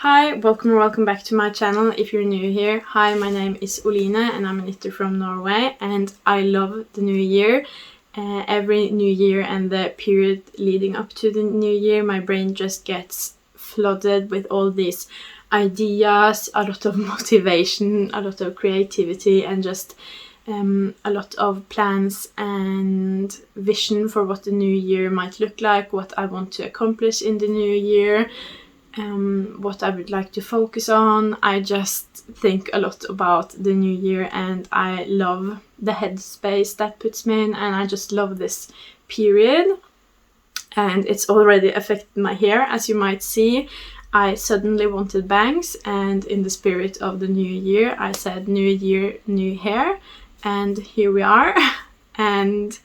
Hi, welcome or welcome back to my channel. If you're new here, hi, my name is Oline and I'm a knitter from Norway, and I love the new year. Every new year and the period leading up to the new year, my brain just gets flooded with all these ideas, a lot of motivation, a lot of creativity, and just a lot of plans and vision for what the new year might look like, what I want to accomplish in the new year. What I would like to focus on. I just think a lot about the new year, and I love the headspace that puts me in, and I just love this period. And it's already affected my hair, as you might see. I suddenly wanted bangs, and in the spirit of the new year I said new year, new hair, and here we are. And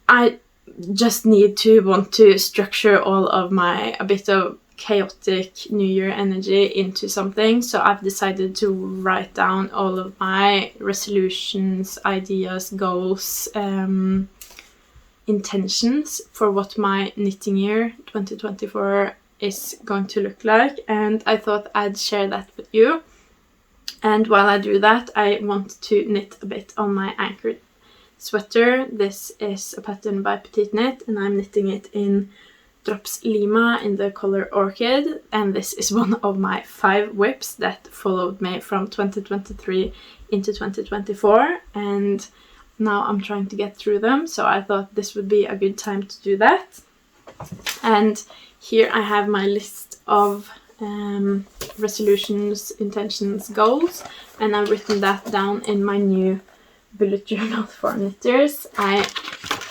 I just want to structure all of my a bit of chaotic new year energy into something, so I've decided to write down all of my resolutions, ideas, goals, intentions for what my knitting year 2024 is going to look like, and I thought I'd share that with you. And while I do that, I want to knit a bit on my anchor sweater. This is a pattern by Petiteknit, and I'm knitting it in Drops Lima in the color Orchid, and this is one of my 5 whips that followed me from 2023 into 2024, and now I'm trying to get through them, so I thought this would be a good time to do that. And here I have my list of resolutions, intentions, goals, and I've written that down in my new bullet journal for knitters. I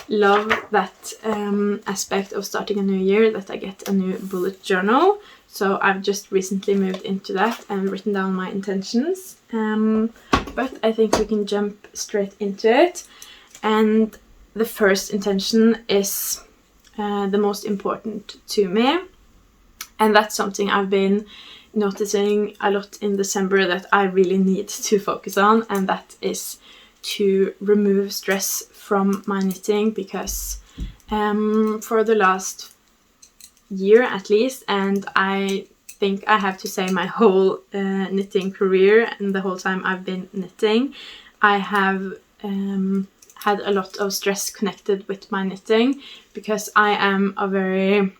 love that aspect of starting a new year, that I get a new bullet journal. So I've just recently moved into that and written down my intentions. But I think we can jump straight into it. And the first intention is the most important to me. And that's something I've been noticing a lot in December that I really need to focus on, and that is to remove stress from my knitting, because for the last year at least, and I think I have to say my whole knitting career and the whole time I've been knitting, I have had a lot of stress connected with my knitting, because I am a very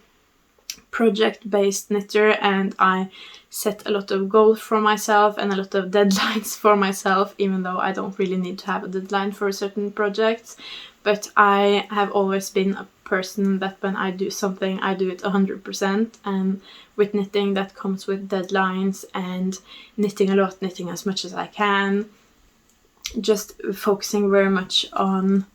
project-based knitter, and I set a lot of goals for myself and a lot of deadlines for myself, even though I don't really need to have a deadline for certain projects. But I have always been a person that when I do something, I do it 100%, and with knitting that comes with deadlines and knitting a lot, knitting as much as I can, just focusing very much on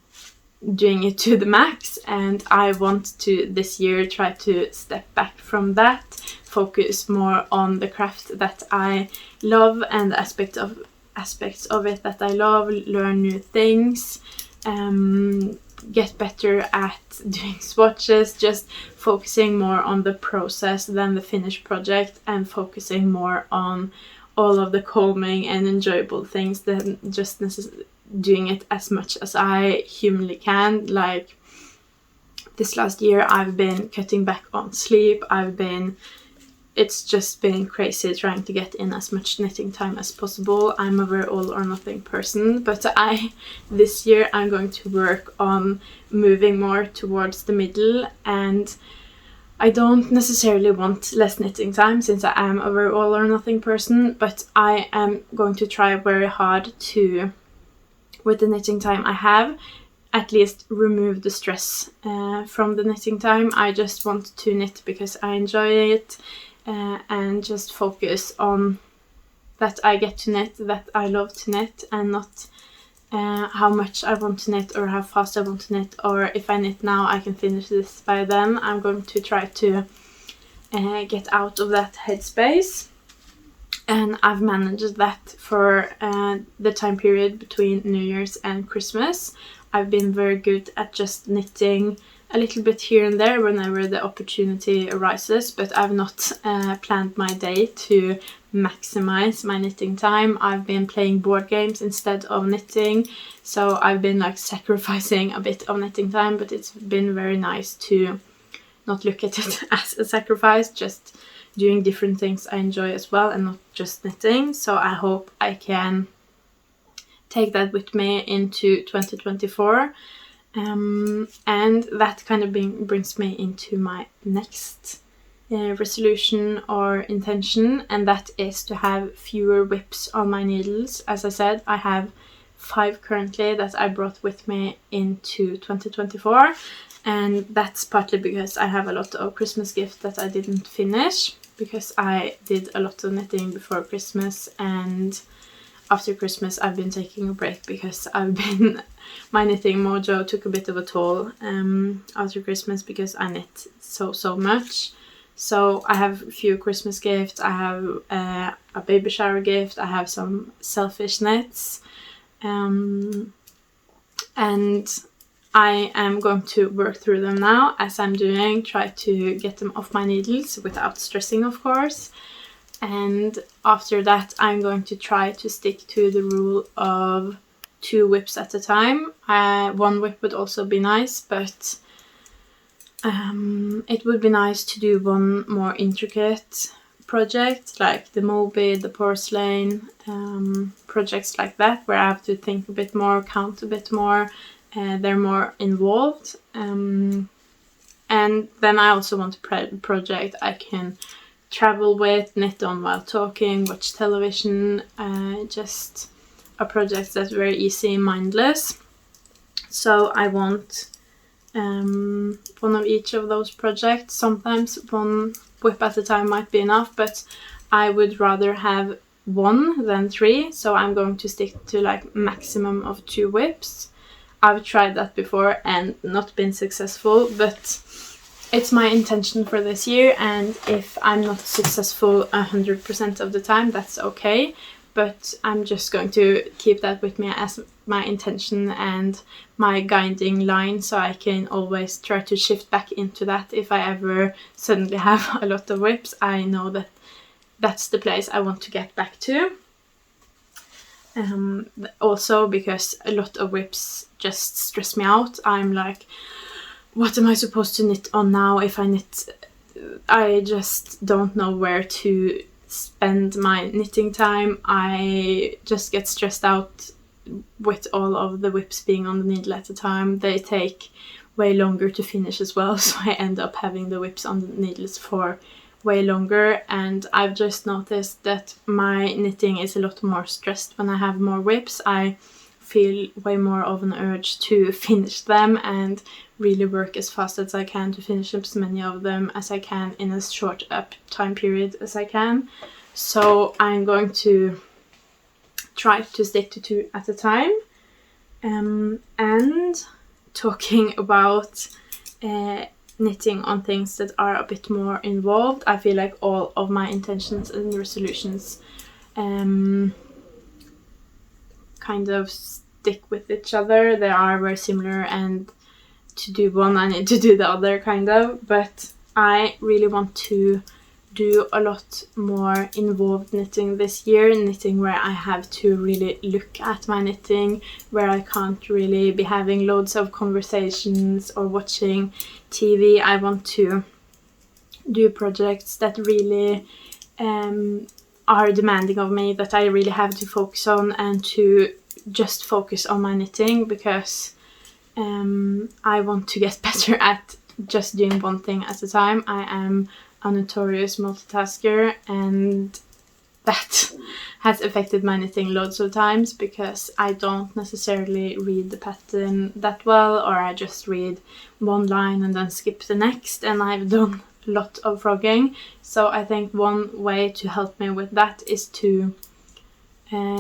doing it to the max. And I want to this year try to step back from that, focus more on the craft that I love and the aspects of it that I love, learn new things, get better at doing swatches, just focusing more on the process than the finished project, and focusing more on all of the calming and enjoyable things than just doing it as much as I humanly can. Like this last year I've been cutting back on sleep. It's just been crazy trying to get in as much knitting time as possible. I'm a very all or nothing person, but this year I'm going to work on moving more towards the middle, and I don't necessarily want less knitting time since I am a very all or nothing person, but I am going to try very hard to, with the knitting time I have, at least remove the stress from the knitting time. I just want to knit because I enjoy it, and just focus on that I get to knit, that I love to knit, and not how much I want to knit or how fast I want to knit, or if I knit now I can finish this by then. I'm going to try to get out of that headspace. And I've managed that for the time period between New Year's and Christmas. I've been very good at just knitting a little bit here and there whenever the opportunity arises, but I've not planned my day to maximize my knitting time. I've been playing board games instead of knitting, so I've been like sacrificing a bit of knitting time, but it's been very nice to not look at it as a sacrifice, just doing different things I enjoy as well, and not just knitting. So I hope I can take that with me into 2024. And that kind of brings me into my next resolution or intention, and that is to have fewer whips on my needles. As I said, I have 5 currently that I brought with me into 2024, and that's partly because I have a lot of Christmas gifts that I didn't finish, because I did a lot of knitting before Christmas, and after Christmas I've been taking a break because my knitting mojo took a bit of a toll after Christmas, because I knit so much. So I have a few Christmas gifts, I have a baby shower gift, I have some selfish knits, and I am going to work through them now as I'm doing, try to get them off my needles without stressing, of course. And after that I'm going to try to stick to the rule of 2 whips at a time. 1 whip would also be nice, but it would be nice to do one more intricate project, like the Moby, the porcelain, projects like that, where I have to think a bit more, count a bit more, they're more involved. And then I also want a project I can travel with, knit on while talking, watch television, just a project that's very easy and mindless. So I want one of each of those projects. Sometimes 1 whip at a time might be enough, but I would rather have 1 than 3, so I'm going to stick to like maximum of 2 whips. I've tried that before and not been successful, but it's my intention for this year, and if I'm not successful 100% of the time, that's okay. But I'm just going to keep that with me as my intention and my guiding line, so I can always try to shift back into that. If I ever suddenly have a lot of whips, I know that that's the place I want to get back to. Also because a lot of whips just stress me out. I'm like, what am I supposed to knit on now? If I knit, I just don't know where to spend my knitting time. I just get stressed out with all of the whips being on the needle at a time. They take way longer to finish as well, so I end up having the whips on the needles for way longer, and I've just noticed that my knitting is a lot more stressed when I have more whips. I feel way more of an urge to finish them and really work as fast as I can to finish as many of them as I can in as short time period as I can. So I'm going to try to stick to 2 at a time. And talking about knitting on things that are a bit more involved, I feel like all of my intentions and resolutions kind of stick with each other. They are very similar, and to do one I need to do the other, kind of. But I really want to do a lot more involved knitting this year, knitting where I have to really look at my knitting, where I can't really be having loads of conversations or watching TV. I want to do projects that really are demanding of me, that I really have to focus on, and to just focus on my knitting, because I want to get better at just doing one thing at a time. I am a notorious multitasker, and that has affected my knitting loads of times, because I don't necessarily read the pattern that well, or I just read one line and then skip the next, and I've done a lot of frogging. So I think one way to help me with that is to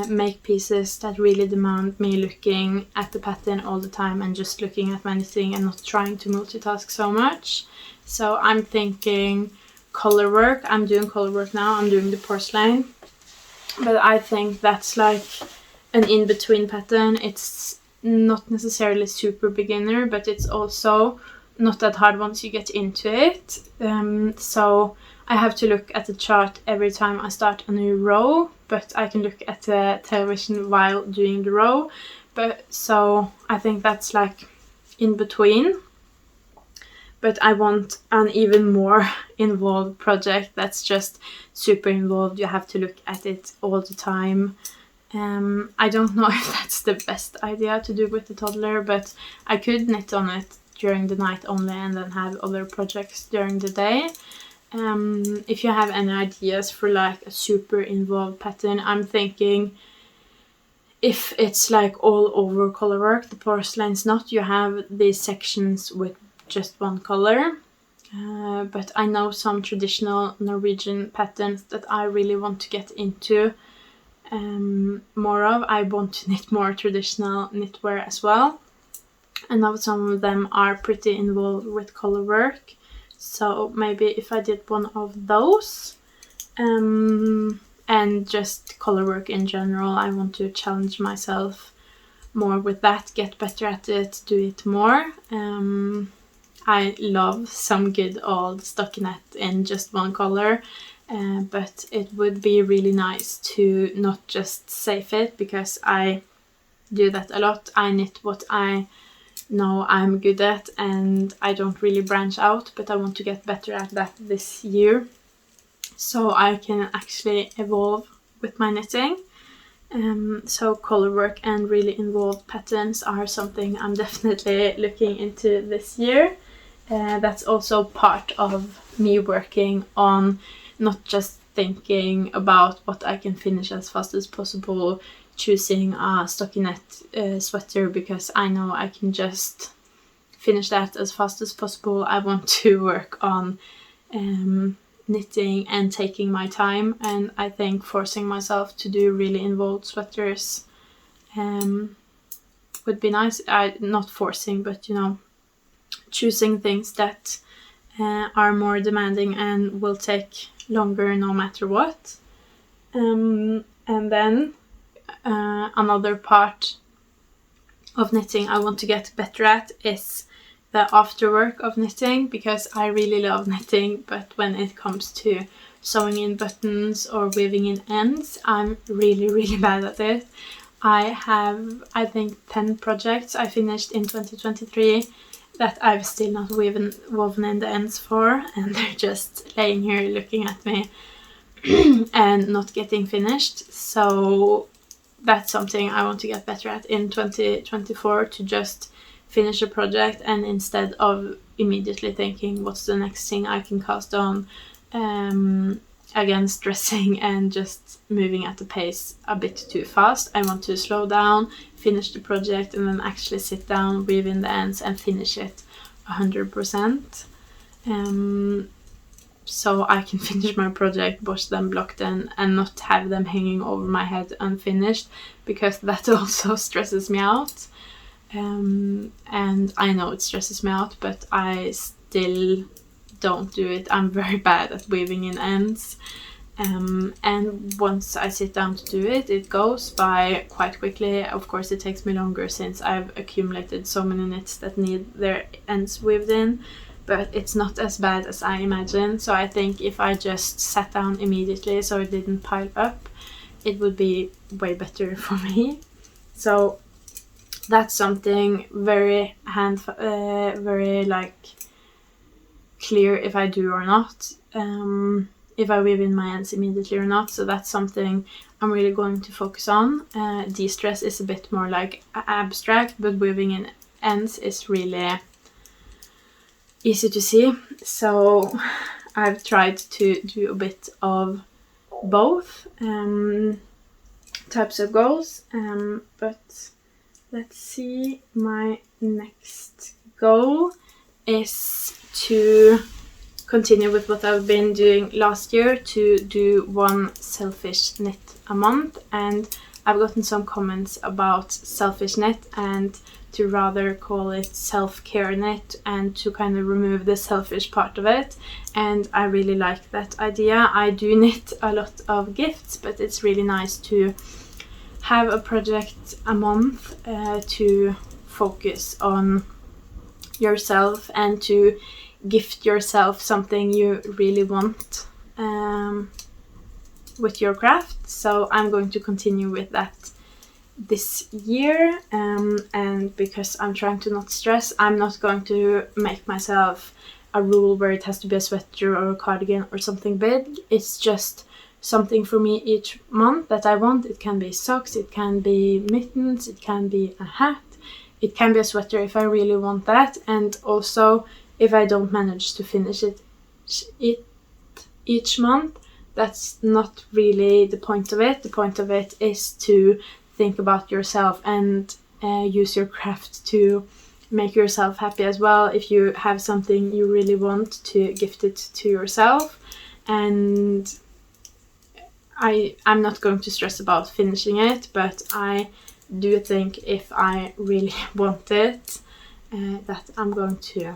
make pieces that really demand me looking at the pattern all the time and just looking at my knitting and not trying to multitask so much. So I'm thinking color work. I'm doing color work now. I'm doing the porcelain, but I think that's like an in-between pattern. It's not necessarily super beginner, but it's also not that hard once you get into it. So I have to look at the chart every time I start a new row, but I can look at the television while doing the row. But so I think that's like in between. but I want an even more involved project that's just super involved. You have to look at it all the time. I don't know if that's the best idea to do with the toddler, but I could knit on it during the night only and then have other projects during the day. If you have any ideas for like a super involved pattern, I'm thinking if it's like all over color work, the porcelain's not, you have these sections with just one color. But I know some traditional Norwegian patterns that I really want to get into more of. I want to knit more traditional knitwear as well. I know some of them are pretty involved with color work, so maybe if I did one of those, and just color work in general, I want to challenge myself more with that, get better at it, do it more. I love some good old stockinette in just one color, but it would be really nice to not just save it, because I do that a lot. I knit what I know I'm good at and I don't really branch out, but I want to get better at that this year so I can actually evolve with my knitting. So color work and really involved patterns are something I'm definitely looking into this year. That's also part of me working on not just thinking about what I can finish as fast as possible, choosing a stockinette sweater because I know I can just finish that as fast as possible. I want to work on knitting and taking my time, and I think forcing myself to do really involved sweaters would be nice. Not forcing, but you know, choosing things that are more demanding and will take longer no matter what. And then another part of knitting I want to get better at is the afterwork of knitting, because I really love knitting, but when it comes to sewing in buttons or weaving in ends, I'm really bad at it. I have, I think, 10 projects I finished in 2023 that I've still not woven in the ends for, and they're just laying here looking at me and not getting finished. So that's something I want to get better at in 2024, to just finish a project and instead of immediately thinking what's the next thing I can cast on, again stressing and just moving at a pace a bit too fast. I want to slow down, finish the project, and then actually sit down, weave in the ends and finish it 100%. So I can finish my project, wash them, block them, and not have them hanging over my head unfinished, because that also stresses me out. And I know it stresses me out, but I still don't do it. I'm very bad at weaving in ends. And once I sit down to do it, it goes by quite quickly. Of course, it takes me longer since I've accumulated so many knits that need their ends weaved in, but it's not as bad as I imagine. So I think if I just sat down immediately so it didn't pile up, it would be way better for me. So that's something very very like clear if I do or not, if I weave in my ends immediately or not. So that's something I'm really going to focus on. De-stress is a bit more like abstract, but weaving in ends is really easy to see. So I've tried to do a bit of both types of goals, but let's see, my next goal is to continue with what I've been doing last year, to do one selfish knit a month. And I've gotten some comments about selfish knit and to rather call it self-care knit, and to kind of remove the selfish part of it. And I really like that idea. I do knit a lot of gifts, but it's really nice to have a project a month to focus on yourself and to gift yourself something you really want with your craft. So I'm going to continue with that this year, and because I'm trying to not stress, I'm not going to make myself a rule where it has to be a sweater or a cardigan or something big. It's just something for me each month that I want. It can be socks, it can be mittens, it can be a hat, it can be a sweater if I really want that. And also, if I don't manage to finish it each month, that's not really the point of it. The point of it is to think about yourself and use your craft to make yourself happy as well. If you have something you really want, to gift it to yourself. And I'm not going to stress about finishing it, but I do think if I really want it, that I'm going to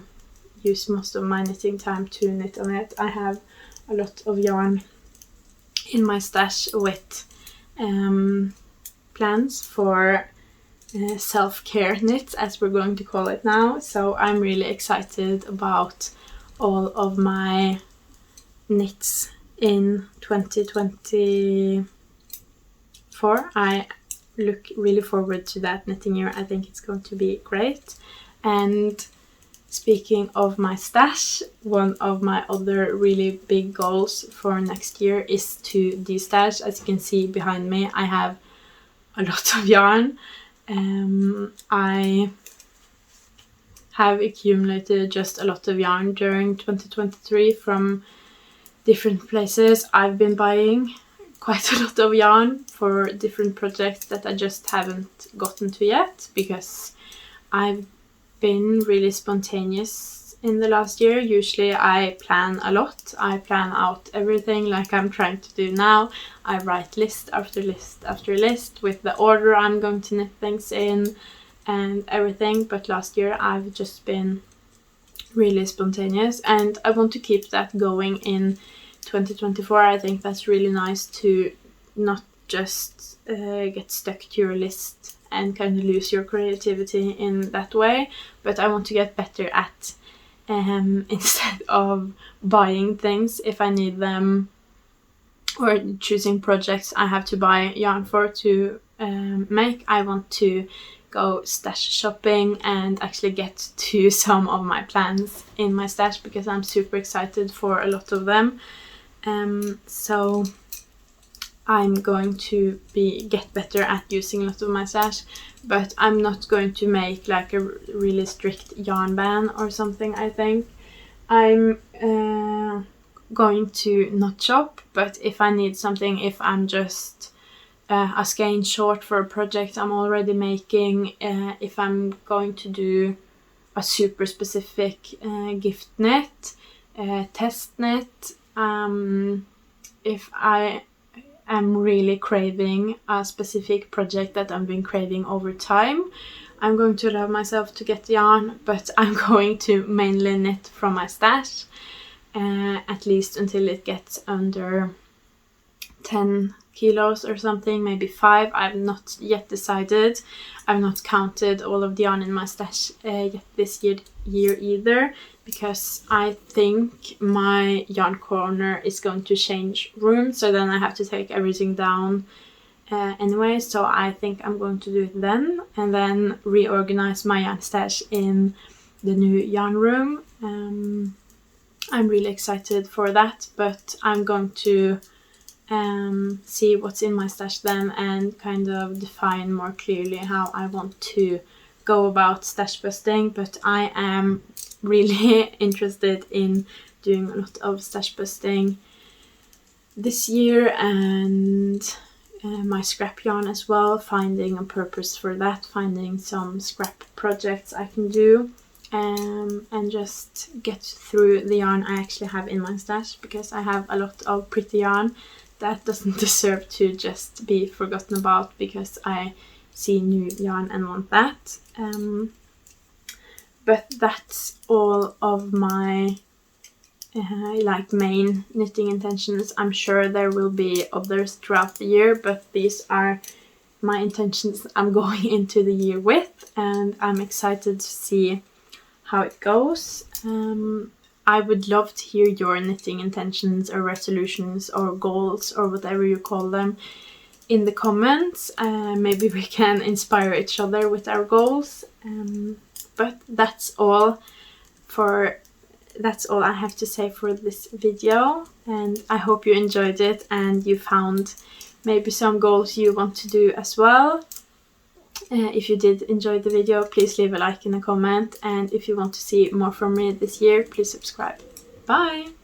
use most of my knitting time to knit on it. I have a lot of yarn in my stash with plans for self-care knits, as we're going to call it now. So I'm really excited about all of my knits in 2024. I look really forward to that knitting year. I think it's going to be great. And speaking of my stash, one of my other really big goals for next year is to destash. As you can see behind me, I have a lot of yarn. I have accumulated just a lot of yarn during 2023 from different places. I've been buying quite a lot of yarn for different projects that I just haven't gotten to yet, because I've been really spontaneous in the last year. Usually I plan a lot. I plan out everything like I'm trying to do now. I write list after list after list with the order I'm going to knit things in and everything. But last year I've just been really spontaneous, and I want to keep that going in 2024. I think that's really nice to not just get stuck to your list and kind of lose your creativity in that way, but I want to get better at instead of buying things if I need them, or choosing projects I have to buy yarn for to make. I want to go stash shopping and actually get to some of my plans in my stash, because I'm super excited for a lot of them. So I'm going to get better at using a lot of my stash, but I'm not going to make like a really strict yarn ban or something. I think I'm going to not shop, but if I need something, if I'm just a skein short for a project I'm already making, if I'm going to do a super specific gift knit, test knit, if I am really craving a specific project that I've been craving over time, I'm going to allow myself to get yarn, but I'm going to mainly knit from my stash, at least until it gets under 10 kilos or something, maybe 5. I've not yet decided. I've not counted all of the yarn in my stash yet this year either, because I think my yarn corner is going to change rooms, so then I have to take everything down anyway. So I think I'm going to do it then, and then reorganize my yarn stash in the new yarn room. I'm really excited for that, but I'm going to see what's in my stash then and kind of define more clearly how I want to go about stash busting. But I am really interested in doing a lot of stash busting this year, and my scrap yarn as well, finding a purpose for that, finding some scrap projects I can do, and just get through the yarn I actually have in my stash, because I have a lot of pretty yarn that doesn't deserve to just be forgotten about because I see new yarn and want that. But that's all of my like main knitting intentions. I'm sure there will be others throughout the year, but these are my intentions I'm going into the year with, and I'm excited to see how it goes. I would love to hear your knitting intentions or resolutions or goals or whatever you call them in the comments. Maybe we can inspire each other with our goals. But that's all I have to say for this video, and I hope you enjoyed it and you found maybe some goals you want to do as well. If you did enjoy the video, please leave a like and a comment, and if you want to see more from me this year, please subscribe. Bye!